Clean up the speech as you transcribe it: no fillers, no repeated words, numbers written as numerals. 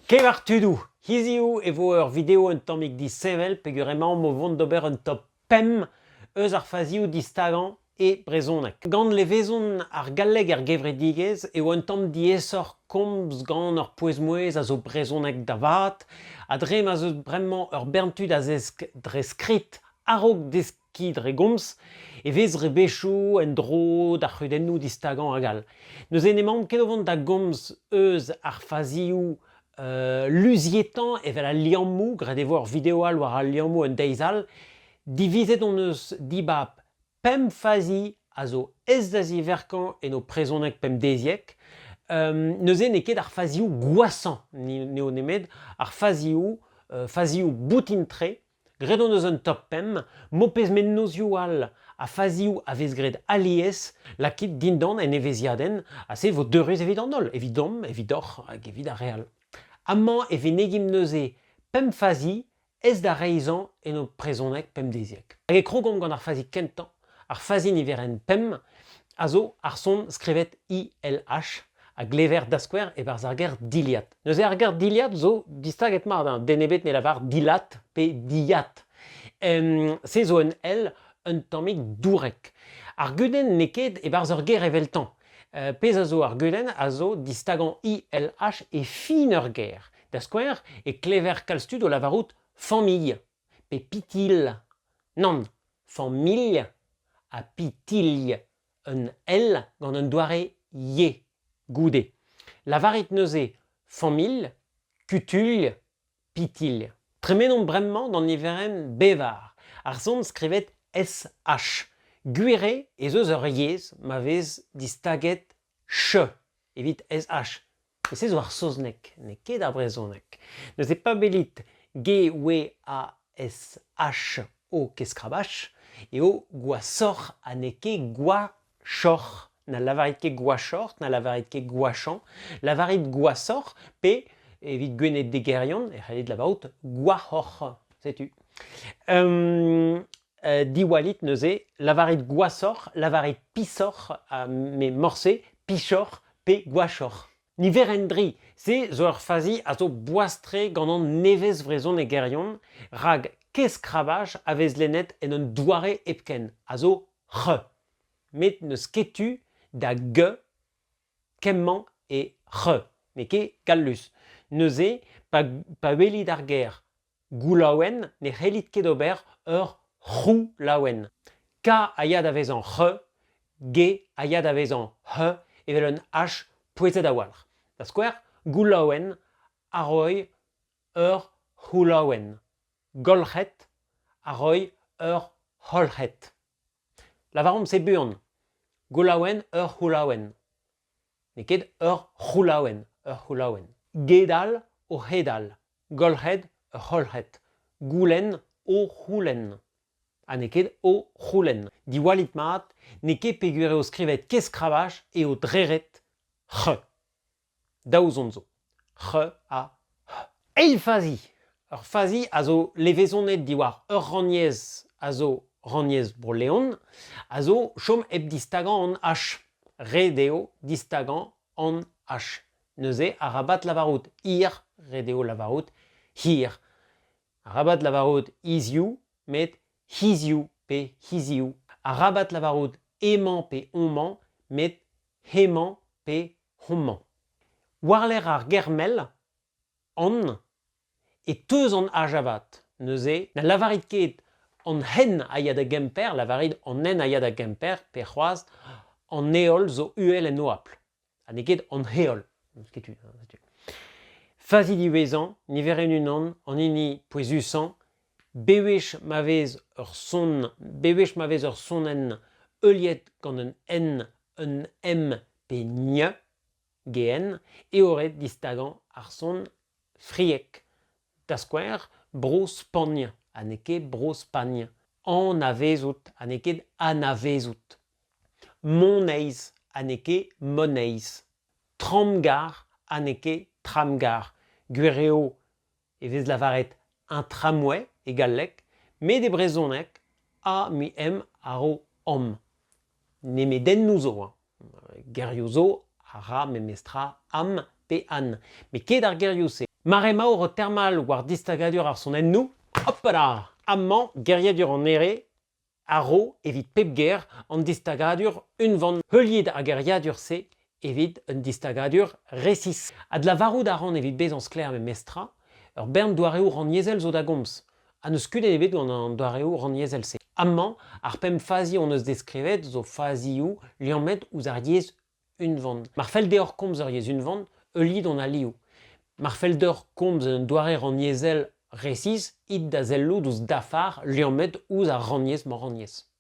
Kevartudu, hiziu evo ur video un tammig disevel pegureman mo vont d'ober un top pem eus ar faziou distagan e brezonek. Gant levezon ar galleg ar gevredigez eo un tamm diesor komz gant ur pouezmouez a zo brezonek da vat, a dre ma zo bremañ ur berntud a zesk dre skrit a-raok deski dre gomz, e vez rebechou en dro da c'hudennoù distagan a gal. Neus en emañ ket o vont da gomz eus ar faziou luzietan evel a liammou, gret evo ur videoal war a liammou un deizal, divizet on eus dibab pem fazi a zo ez da ziverkan en o prezonek pem deziek, neus en ket ar fazioù goasan, neo nemet, ar fazioù boutintre, gret on eus un top pem, mo pez met nozioù all a fazioù a vez gret alies, lakit dindan en eveziadenn, a se vo deurez evit an holl, evidom, evidoc'h, hag evit ar real. Amañ e vez negim neuze pem fazi ez da reizan en o prezonek pem deziek. Hag e krogom gant ar fazi kentan, ar fazi niveren pem, a zo ar son skrivet ILH, a glever da skouer e barz ar ger diliat. Neuze ar ger diliat zo distaget mat, den ebet ne lavar dilat pe diat. Se zo un L un tammig dourek. Ar guden neket e barz ur ger evel-tan. Pez a zo ar guden a zo distagan ILH e fin ur ger. Da skouer e klever kalstud o lavarout famille, pe pitil. Non, famille a pitil. Un L gant un doare ye, goude. Lavarit neuze famille, kutull, pitil. Tremenon bremman d'an niveren bevar. Ar son skrivet SH. Guire ez eus ur yez ma vez distaget ch, evit SH. E se zo ar soznek, ne ket ar brezonek. Neus e pa belit G, W, A, S, H, O, keskrabach, e o goasoc'h a ne ket goachoc'h. Na lavarit ket goachoc'h, na lavarit ket goachan, lavarit goasoc'h, pe, evit gwenet de gerion, e c'hellit lavarout goac'hoc'h, setu. Diwalit neuze, lavarit goasoc'h, lavarit pisoc'h, me morse, pichoc'h, pe goac'hoc'h. Niverendri, se zo ur fazi a zo boastre gant an nevez vrezon e gerion, rag keskrabach a vez lennet en un doare epken, a zo ch. Met neus ketu da ge, kemman e ch, me ket gallus. Neuze, pa welit ar ger goulaouen, ne c'hellit ket ober ur c'hou laouen. K a ya da vez an ch, G a ya da vez an h, evel un h pouezet a walc'h. Da skouer, goulaouen a roi ur c'houlaouen. Golc'het a roi ur c'holc'het. Lavarom se buan. Goulaouen ur c'houlaouen. Ne ket ur c'houlaouen, ur c'houlaouen. Gedal o hedal. Golc'het ur c'holc'het. Goulenn o c'houlenn. Ha ne ket o c'houlenn. Diwalit mat, ne ket pegure o skrivet keskrabach e o dreret ch. Daou zont zo. Ch a h. Eil fazi. Ur fazi a zo levezonet diwar ur raniez a zo raniez broleon, a zo chom eb distagan an h. Redeo distagan an h. Neuze a rabat lavarout ir, redeo lavarout hir. A rabat lavarout iziou, met hiziou pe hiziou. A rabat lavarout emañ pe onman, met hemañ pe homman. Warler ar germel, an, e teus an ajavat. Neuze, na lavarit ket an hen a ya da gemper, lavarit an hen a ya da gemper, pe c'hoaz, an eol zo uel en oapl. Ha ne ket an heol. Fazi diwezan, niveren unan, an ini pouezusan, bewech ma vez ur sonen euliet gant un n, un m pe gne, gn, e oret distagan ar son friek. Da skouer, bros pagne, ha ne ket bros pagne. An a vezout, ha ne ket an a vezout. Moneiz, ha ne ket moneiz. Tramgar, ha ne ket tramgar. Gwireo, e vez lavaret un tramway e gallek, met e brezonek a mi em aro om. Ne me den nou zo. Gerioù zo a ra me mestra am pe an. Me ket ar gerioù se. Marema oro thermal war distagadur ar son ennou, hopala! Amman, guerriadur en ere, aro evit pepger an distagadur un vant. Heuliet a guerriadur se evit un distagadur resis. Ad la varout a ran evit bez an skler me mestra, ur bern doareo ran niezel zo da gomz. An eus kudet evit gant an doareo ran niezel se. Amman, ar pem fazi on eus deskrivet zo fazioù liammet ouz ar yez un vant. Mar fel deoc'h komz ur yez un vant, heuliet on a liou. Mar fel d'or komz un doare ran niezel resis, it da zelloù ouz dafar liammet ouz ar ran yez mor ran yez.